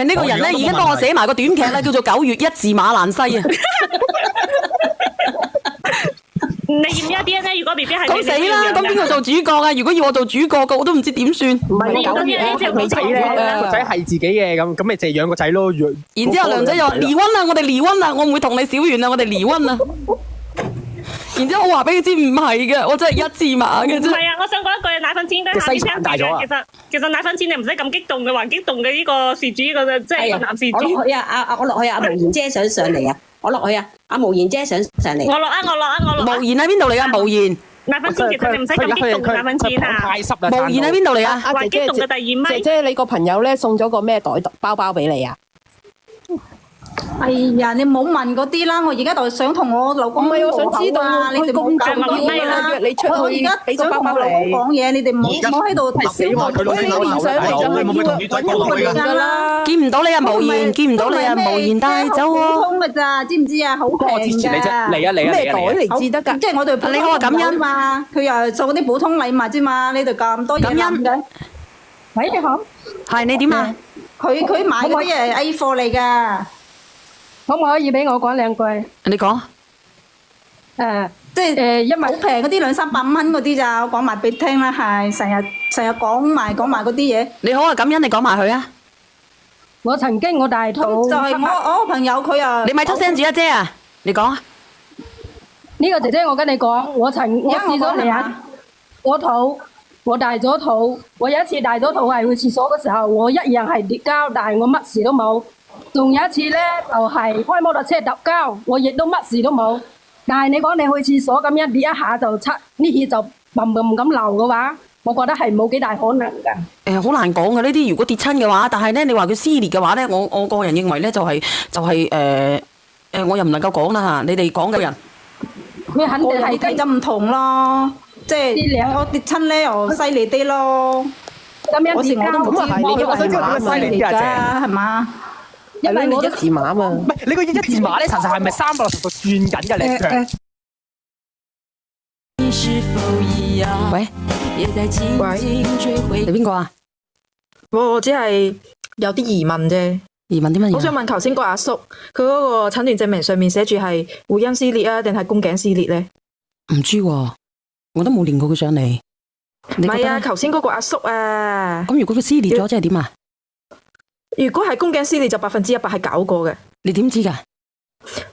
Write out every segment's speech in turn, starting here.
呢個人咧已經幫我寫埋個短劇啦，叫做《9月1字馬蘭西》啊。你驗一啲咧，如果 B B 係咁死啦！咁邊個做主角啊？如果要我做主角嘅，我都唔知點算。唔係9月咧，個仔咧，個仔係自己嘅，咁咪就係養個仔咯。然之後梁仔又話離婚啦，我哋離婚啦，我唔會同你小圓啦，我哋離婚啦。然之後我話俾佢知唔係嘅，我真係1字馬嘅啫。唔係啊，我想講一句，奶粉錢都下邊聽住嘅。其實奶粉錢你唔使咁激動嘅，還激動嘅呢個事主即係男事主。我落去啊！我落去啊！無言姐想上嚟啊！我落去啊！阿無言姐想上嚟。我落啊！無言喺邊度嚟啊？無言。奶粉錢其實你唔使咁激動嘅奶粉錢啊。太濕啦！無言喺邊度嚟啊？還激動嘅第二咪。姐姐，你個朋友咧送咗個咩包包俾你啊？哎呀，你冇問嗰啲啦，我而家就想同我老公唔係，我想知道你哋冇咁講啦。約你出去，我而家想同我老公講嘢，你哋唔好喺度睇小我。見唔到你啊，無言，見唔到你啊，無言帶走喎。普通㗎咋，知唔知啊？好平㗎。嚟啊！咩袋嚟至得㗎？即係我哋普通你好啊，感恩嘛，佢又送嗰啲普通禮物啫嘛，呢度咁多嘢諗嘅。喂，你好。係你點啊？佢買嗰啲係 A 貨嚟㗎。可唔可以俾我講兩句？你講。即係因為好平嗰啲200-300蚊嗰啲咋，我講埋俾你聽啦，係成日講埋嗰啲嘢。你好啊，感恩，你講埋佢啊。我曾經我大肚就係我個朋友佢又。你咪出聲住啊，姐啊，你講啊。呢個姐姐我跟你講，我試咗嚟啊，我大咗肚，我有一次大咗肚係去廁所嘅時候，我一樣係跌膠，但係我乜事都冇。仲有一次咧，就係開摩托車揼膠，我亦都乜事都冇。但係你講你去廁所咁樣跌一下就呢血就冧咁流嘅話，我覺得係冇幾大可能㗎。好難講嘅呢啲，如果跌親嘅話，但係咧你話佢撕裂嘅話咧，我個人認為咧就係我又唔能夠講啦嚇，你哋講嘅人。佢肯定係計就唔同咯，即係我跌親咧又犀利啲咯。咁樣嗰時我都唔知我想知道點解犀利啲啊，姐？係嘛？因為我1字馬嘛。唔係你個1字馬咧，查實係咪360度轉緊嘅你腳？喂，你邊個啊？我只係有啲疑問啫。疑問啲乜嘢？我想問頭先個阿叔，佢嗰個診斷證明上面寫住係會陰撕裂啊，定係宮頸撕裂咧？唔知喎，我都冇連過佢上嚟。唔係啊，頭先嗰個阿叔啊。咁如果佢撕裂咗，即係點啊？如果係宮頸撕裂，就100%係搞過嘅。你點知㗎？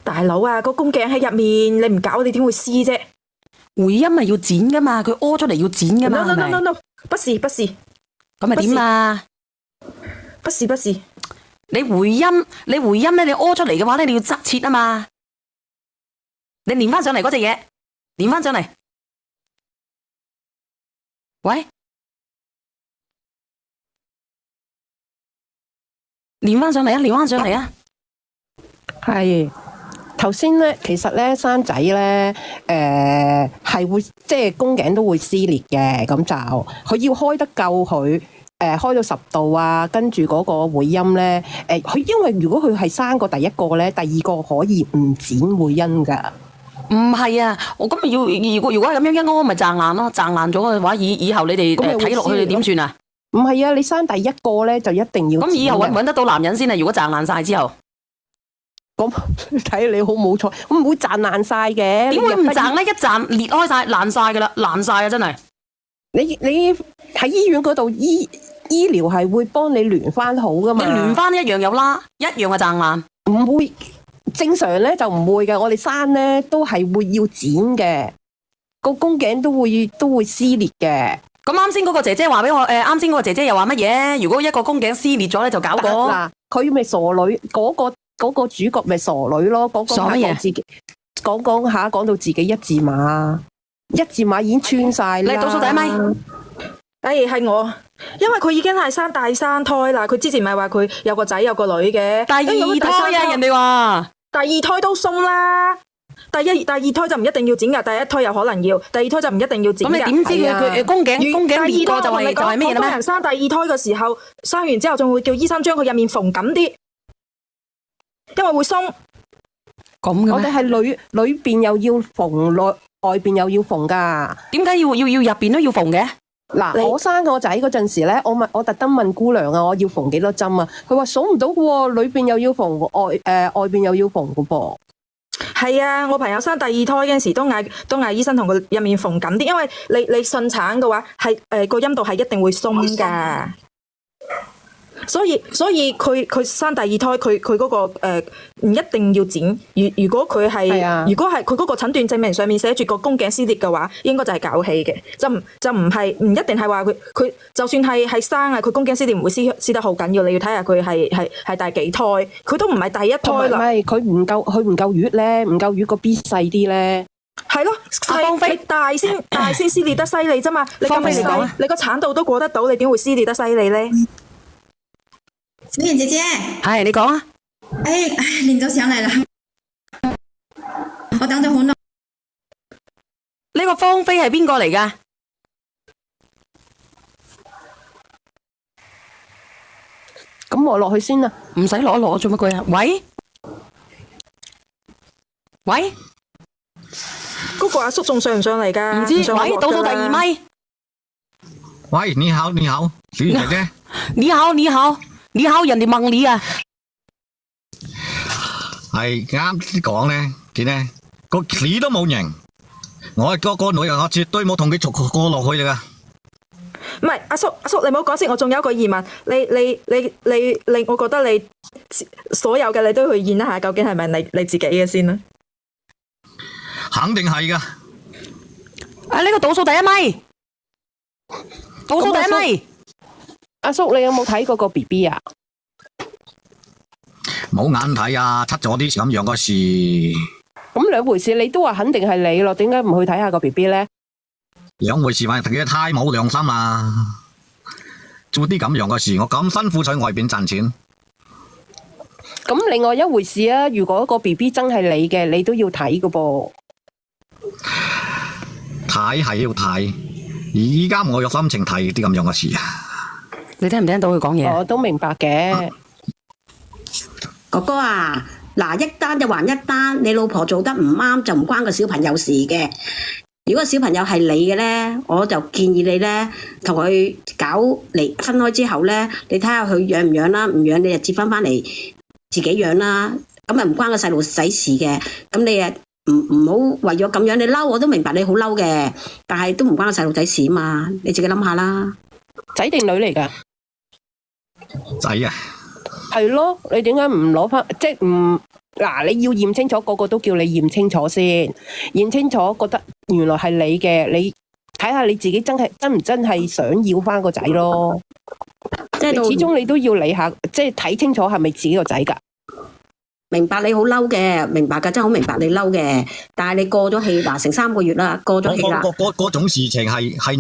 大佬啊，個宮頸喺入面，你唔搞你點會撕啫？回音係要剪㗎嘛，佢屙出嚟要剪㗎嘛，係咪？ No， 不是。咁咪點啊？不是。你回音咧，你屙出嚟嘅話咧，你要側切啊嘛。你連翻上嚟嗰隻嘢，連翻上嚟。喂，連翻上嚟啊！連翻上嚟啊！係頭先咧，其實咧生仔咧，係會即係宮頸都會撕裂嘅，咁就佢要開得夠佢。開到10度啊，跟住嗰個會陰咧，佢因為如果佢係生過第一個咧，第二個可以唔剪會陰㗎。唔係啊，我今日如果係咁樣一屙咪掙爛咯，掙爛咗嘅話，以後你哋睇落去點算啊？唔係啊，你生第一個咧就一定要。咁以後揾得到男人先啊？如果掙爛晒之後，咁睇你好冇彩，咁唔會掙爛晒嘅。點會唔掙咧？一掙裂開晒，爛晒㗎啦，爛晒啊！真係。你喺醫院嗰度醫療係會幫你聯翻好噶嘛？你聯翻一樣有啦，一樣係掙爛。唔會正常咧就唔會嘅，我哋生咧都係會要剪嘅，個宮頸都會撕裂嘅。咁啱先嗰個姐姐話俾我，啱先嗰個姐姐又話乜嘢？如果一個宮頸撕裂咗咧，就搞過。嗱，佢咪傻女，嗰個主角咪傻女咯，傻乜嘢？自己講下講到自己1字馬，1字馬已經穿晒啦。你倒數第一咪？係我，因為佢已經係生第3胎啦。佢之前咪話佢有個仔有個女嘅。第2胎啊，人哋話第2胎都鬆啦。第二胎就唔一定要剪噶，第1胎有可能要，第2胎就唔一定要剪噶。咁你點知佢宮頸裂過就係咩咧？好多人生第2胎嘅時候，生完之後仲會叫醫生將佢入面縫緊啲，因為會鬆。咁嘅咩？我哋係裏邊又要縫，外邊又要縫噶。點解要入邊都要縫嘅？嗱，我生我仔嗰陣時咧，我特登問姑娘啊，我要縫幾多針啊？佢話數唔到嘅喎，裏邊又要縫，外邊又要縫嘅噃。係啊，我朋友生第二胎嗰陣時都嗌醫生同佢入面縫緊啲，因為你順產嘅話係個陰道係一定會鬆㗎。所以佢生第二胎，佢嗰個唔一定要剪。如果佢係，如果係佢嗰個診斷證明上面寫住個宮頸撕裂嘅話，應該就係搞氣嘅，就唔係唔一定係話佢就算係生啊，佢宮頸撕裂唔會撕得好緊要。你要睇下佢係第幾胎，佢都唔係第一胎啦。唔係佢唔夠月咧，唔夠月個 B 細啲咧。係咯，細大先撕裂得犀利啫嘛。你咁細，你個產道都過得到，你點會撕裂得犀利咧？小妍姐姐，係你講啊！你就上嚟啦，我等咗好耐。呢個芳菲係邊個嚟㗎？咁我落去先啦，唔使攞做乜鬼啊？喂，嗰個阿叔仲上唔上嚟㗎？唔知。喂，倒數第二咪。喂，你好，小妍姐姐。你好，人哋問你啊。係啱先講咧，見咧個屎都冇認，我係個女人，我絕對冇同佢逐個過落去㗎。唔係阿叔，你唔好講先，我仲有一個疑問，你，我覺得你所有嘅你都去驗一下，究竟係咪你自己嘅先啦？肯定係㗎。呢個倒數第一咪，阿叔，你有冇睇過個 BB 啊？冇眼睇啊，出咗啲咁樣嘅事。咁兩回事，你都話肯定係你咯，點解唔去睇下個 BB 咧？兩回事咪佢太冇良心啦！做啲咁樣嘅事，我咁辛苦在外邊賺錢。咁另外一回事啊，如果個 BB 真係你嘅，你都要睇㗎噃。睇係要睇，而家我有心情睇啲咁樣嘅事啊！你聽唔聽到佢講嘢？我都明白嘅。哥哥啊，嗱，一單就還一單，你老婆做得唔啱就唔關個小朋友事嘅。如果小朋友係你嘅咧，我就建議你咧同佢搞離分開之後咧，你睇下佢養唔養啦，唔養你就接翻嚟自己養啦。咁啊唔關個細路仔事嘅，咁你啊唔好為咗咁樣你嬲，我都明白你好嬲嘅，但係都唔關個細路仔事啊嘛，你自己諗下啦。仔定女嚟㗎？仔啊！係咯，你點解唔攞翻？即係唔嗱，你要驗清楚，個個都叫你驗清楚先，驗清楚覺得原來係你嘅，你睇下你自己真唔真係想要翻個仔咯。即係始終你都要理下，即係睇清楚係咪自己個仔㗎。明白你好嬲嘅，明白㗎，真係好明白你嬲嘅。但係你過咗氣嗱，成3個月啦，過咗氣啦。嗰種事情係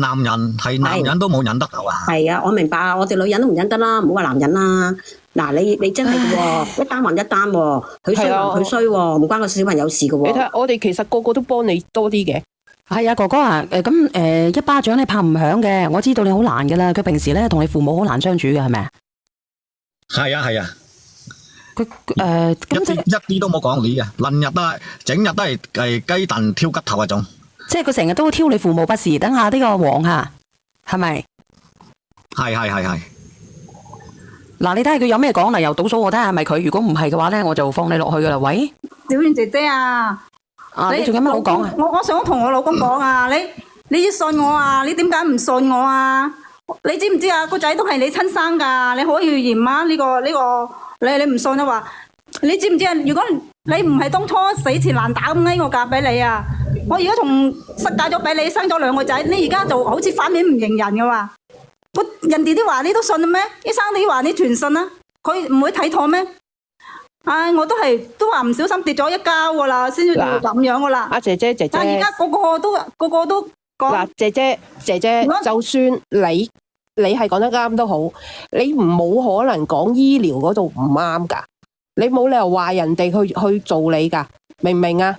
男人都冇忍得到啊！係啊，我明白啊，我哋女人都唔忍得啦，唔好話男人啦。嗱，你真係嘅喎，一單還一單喎，佢衰還佢衰喎，唔關個小朋友事嘅喎。你睇，我哋其實個個都幫你多啲嘅。係啊，哥哥啊，一巴掌你拍唔響嘅，我知道你好難㗎啦。佢平時咧同你父母好難相處嘅，係咪啊？係啊。佢一啲都冇講理啊！整日都係雞蛋挑骨頭嗰種。即係佢成日都挑你父母不是，等下呢個王下係咪？係。嗱，你睇下佢有咩講嚟，又倒數我睇下係咪佢。如果唔係嘅話咧，我就放你落去噶啦。喂，小燕姐姐啊，你仲有咩好講啊？我想同我老公講啊，你要信我啊，你點解唔信我啊？你知唔知啊？個仔都係你親生噶，你可以驗啊呢個。你唔信啊話，你知唔知啊？如果你唔係當初死纏爛打咁呓我嫁俾你啊，我而家仲失嫁咗俾你，生咗2個仔，你而家就好似反面唔認人嘅話，人哋啲話你都信咩？醫生啲話你全信啊？佢唔會睇錯咩？我都話唔小心跌咗一跤噶啦，先至會咁樣噶啦。姐姐，但而家個個都講。嗱，姐姐，就算你係講得啱都好，你冇可能講醫療嗰度唔啱噶，你冇理由話人哋去做你噶，明唔明啊？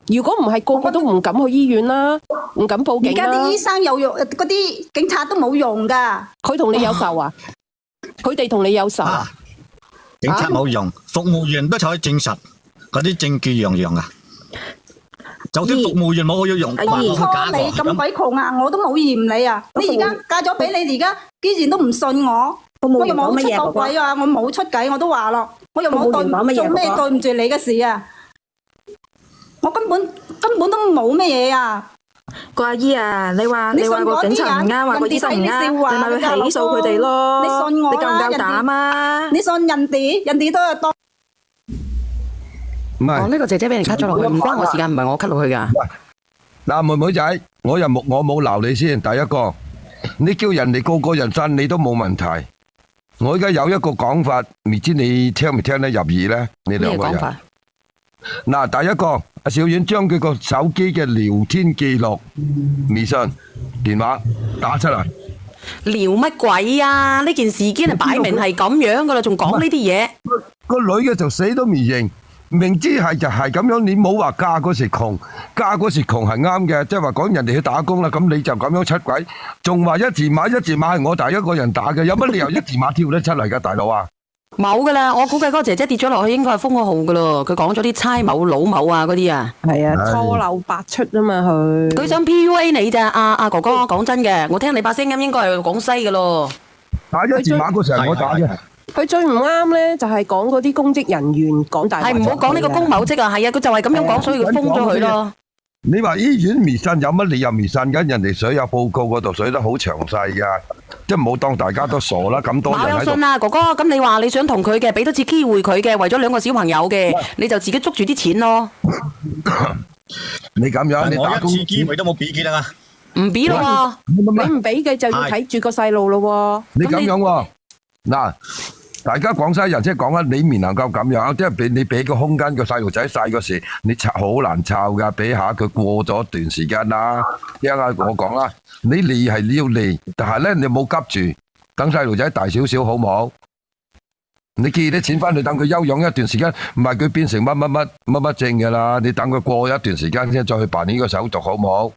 如果唔係個個都唔敢去醫院啦，唔敢報警啦。而家啲醫生有用，嗰啲警察都冇用噶。佢同你有仇啊？佢哋同你有仇啊？警察冇用，服務員都可以證實嗰啲證據樣啊。就算服務員冇我要用，當初你咁鬼窮啊，我都冇嫌你啊！你而家嫁咗俾你，而家竟然都唔信我，我又冇出過軌啊！我冇出計，我都話咯，我又冇做咩對唔住你嘅事啊！我根本都冇咩嘢啊！個阿姨啊，你話個警察唔啱，話個醫生唔啱，你咪去起訴佢哋咯。你信我啦，你夠唔夠膽啊？你信人哋都係當。唔係，呢個姐姐俾人 cut 咗落去，唔關我時間，唔係我 cut 落去㗎。嗱，妹妹仔，我冇鬧你先。第一個，你叫人哋個人信你都冇問題。我而家有一個講法，唔知你聽唔聽得入耳咧？你兩個人。咩講法？嗱，第一個，阿小婉將佢個手機嘅聊天記錄、微信、電話打出嚟。聊乜鬼啊？呢件事已經係擺明係咁樣噶啦，仲講呢啲嘢。個女嘅就死都唔認。明知係就係咁樣，你冇話嫁嗰時窮，嫁嗰時窮係啱嘅，即係話講人哋去打工啦，咁你就咁樣出軌，仲話一字馬係我第一個人打嘅，有乜理由一字馬跳得出嚟㗎，大佬啊？冇噶啦，我估計嗰個姐姐跌咗落去，應該係封咗號噶咯。佢講咗啲差某老某啊嗰啲啊，係啊，錯漏百出啊嘛佢想 PUA 你咋？阿哥哥，講真嘅，我聽你把聲音應該係廣西噶咯。打一字馬嗰時係我打嘅。佢最唔啱咧，就係講嗰啲公職人員講大話。係唔好講呢個公某職啊，係啊，佢就係咁樣講，所以佢封咗佢咯。你話醫院微信有乜理由微信緊？人哋寫有報告嗰度寫得好詳細噶，即係唔好當大家都傻啦。咁多人喺度。馬有信啊，哥哥，咁你話你想同佢嘅，俾多次機會佢嘅，為咗2個小朋友嘅，你就自己捉住啲錢咯。你咁樣，你打工一次機會都冇俾嘅啦，唔俾咯。你唔俾嘅就要睇住個細路咯。你咁樣喎，嗱。大家廣西人即係講啦，你唔能夠咁樣，即係你俾個空間個細路仔細嗰時，你好難湊噶，俾下佢過咗段時間啦。聽下我講啦，你嚟係要嚟，但係咧你冇急住，等細路仔大少少好唔好？你寄啲錢翻去，等佢休養一段時間，唔係佢變成乜症噶啦，你等佢過一段時間先再去辦呢個手續好唔好？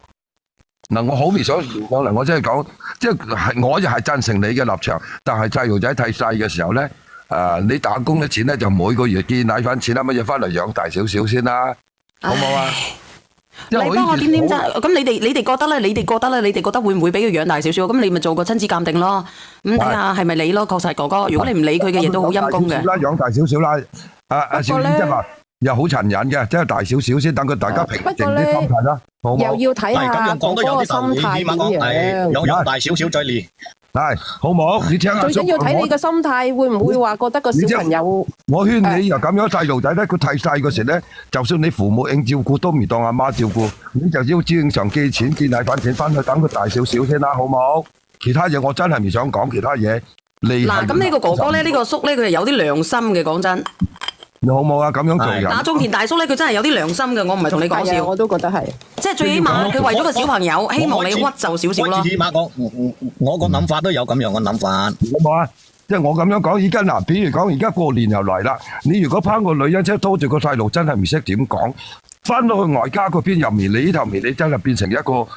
嗱，我好未想講嚟，我真係講，即係我就係贊成你嘅立場，但係細路仔太細嘅時候咧，你打工嘅錢咧就每個月寄奶粉錢啦，乜嘢翻嚟養大少少先啦，好唔好啊？你幫我點啫？咁你哋覺得咧？你哋覺得會唔會俾佢養大少少？咁你咪做個親子鑑定咯，咁睇下係咪你咯？確實哥哥，如果你唔理佢嘅嘢都好陰功嘅。養大少少啦，阿小燕即係話又好殘忍嘅，即係大少少先，等佢大家平靜啲心態啦。又要睇下哥哥個心態點樣，養大少少再練，係好唔好？你聽下最緊要睇你個心態，會唔會話覺得個小朋友？我勸你又咁樣細路仔咧，佢太細嗰時咧，就算你父母應照顧，都唔當阿媽照顧，你就要正常寄錢、寄奶粉錢翻去，等佢大少少先啦，好唔好？其他嘢我真係唔想講其他嘢。嗱，咁呢個哥哥咧，呢個叔咧，佢係有啲良心嘅，講真。你好冇啊？咁樣做人。嗱，種田大叔咧，佢真係有啲良心嘅，我唔係同你講笑。我都覺得係。即係最起碼，佢為咗個小朋友，希望你屈就少少咯。起碼我個諗法都有咁樣嘅諗法。好冇啊？即係我咁樣講，而家嗱，比如講而家過年又嚟啦，你如果拋個女人車拖住個細路，真係唔識點講。翻到去外家嗰邊又迷你呢頭迷你，真係變成一個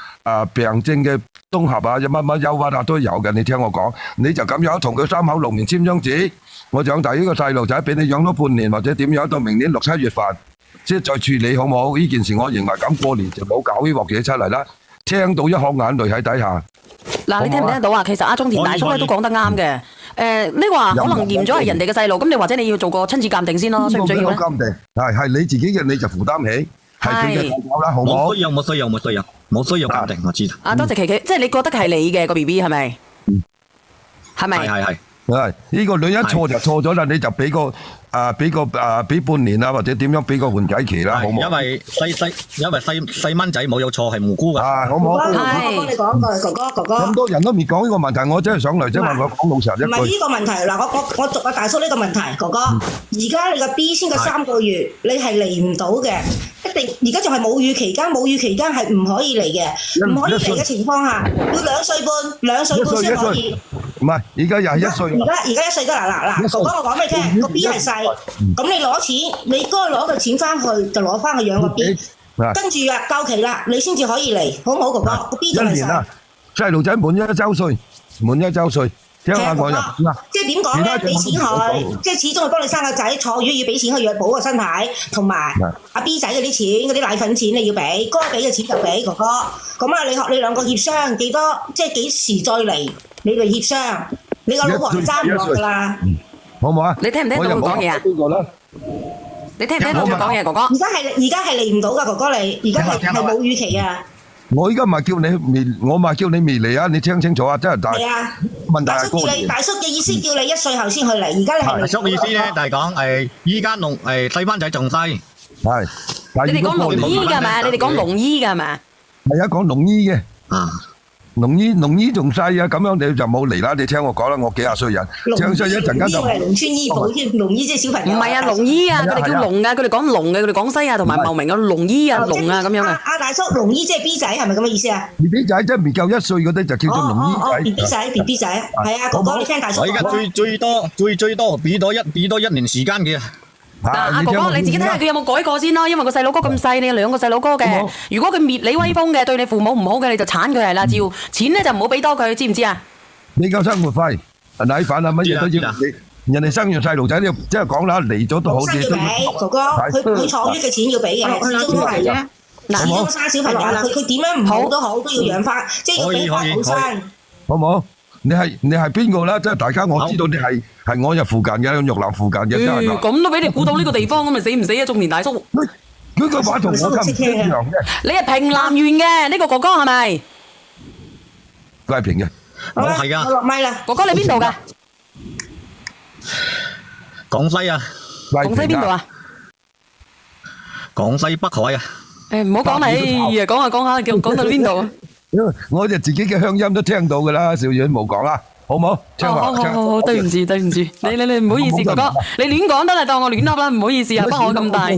病症嘅綜合啊，乜憂鬱啊都有嘅。你聽我講，你就咁樣同佢3口6面簽張紙。我養大呢個細路仔，俾你養多半年或者點樣，到明年6、7月份，即係再處理好唔好？呢件事我認為咁過年就冇搞呢鑊嘢出嚟啦。聽到一殼眼淚喺底下。嗱，你聽唔聽得到啊？其實阿中田大叔咧都講得啱嘅。你話可能驗咗係人哋嘅細路，咁你或者你要做個親子鑑定先咯，需唔需要咧？鑑定係你自己嘅，你就負擔起，係佢嘅細路啦，好唔好？冇需要鑑定，我知道。多謝琪琪，即係你覺得係你嘅個 BB 係咪？係咪？係。係呢個女人錯就錯咗啦，你就俾半年啊，或者點樣俾個緩解期啦，好唔好？因為細蚊仔冇有錯，係無辜噶。好唔好？哥哥，你講句，哥哥。咁多人都未講呢個問題，我真係上嚟即係問我講老實一句。唔係呢個問題，嗱，我逐阿大叔呢個問題，哥哥。而家你個 B 先個3個月，你係嚟唔到嘅，一定而家仲係母乳期間，母乳期間係唔可以嚟嘅，唔可以嚟嘅情況下，要2歲半，2歲半先可以。唔係，而家又係1歲。而家1歲㗎，嗱，哥哥我講俾你聽，個 B 係細，咁你攞錢，你該攞嘅錢翻去就攞翻去養個 B，跟住啊夠期啦，你先至可以嚟，好唔好，哥哥？個 B 就係細。細路仔滿1週歲，聽下我就即係點講咧？俾錢佢，即係始終係幫你生個仔，坐月要俾錢佢養補個身體，同埋阿 B 仔嗰啲錢，嗰啲奶粉錢你要俾，哥俾嘅錢就俾哥哥。咁啊，你兩個協商幾多？即係幾時再嚟？你哋協商，你個老婆係爭唔落㗎啦。好唔好啊？你聽唔聽到佢講嘢啊？你聽唔聽到佢講嘢，哥哥？而家係嚟唔到㗎，哥哥你而家係冇預期啊！我而家唔係叫你未，我唔係叫你未嚟啊！你聽清楚啊！真係大問題係過年。大叔嘅意思叫你1歲後先去嚟，而家你係大叔嘅意思咧就係講依家細蚊仔仲細。係。你哋講農醫㗎嘛？你哋講農醫㗎嘛？係啊，講農醫嘅。農醫仲細啊，咁樣你就冇嚟啦。你聽我講啦，我幾廿歲人，聽衰一陣間就。農醫係農村醫保添，農醫即係小朋友。唔係啊，農醫啊，佢哋叫農啊，佢哋講農嘅，佢哋廣西啊同埋茂名嘅農醫啊、農啊咁樣啊。阿大叔，農醫即係 B 仔係咪咁嘅意思啊？B 仔即係未夠1歲嗰啲就叫做農醫仔。BB 仔，係啊，哥哥你聽大叔講。我而家最多俾多一年時間嘅。阿哥哥，你自己睇下佢有冇改過先咯，因為個細佬哥咁細，你有2個細佬哥嘅。如果佢滅你威風嘅，對你父母唔好嘅，你就鏟佢係啦。照錢咧就唔好俾多佢，知唔知啊？你夠生活費、奶粉啊乜嘢都要你。人哋生完細路仔，你即係講啦，嚟咗都好啲。哥哥，佢坐月嘅錢要俾嘅，始終都係啫。嗱，始終生小朋友，佢點樣唔好都好，都要養翻，即係要俾翻好生。好唔好？你係邊個啦？即係大家我知道你係我入附近嘅，玉林附近嘅。咁都俾你估到呢個地方，咁咪死唔死啊？中年大叔。佢個話同我差唔多一樣嘅。你係平南縣嘅呢個哥哥係咪？佢係平嘅。我係噶。我落咪啦。哥哥你邊度噶？廣西啊。廣西邊度啊？廣西北海啊。唔好講啦，講下講下，講到邊度啊？我就自己嘅鄉音都聽到噶啦，少遠冇講啦，好唔好？好，對唔住，你唔好意思，哥哥，你亂講得啦，當我亂噏啦，唔好意思啊，北海咁大。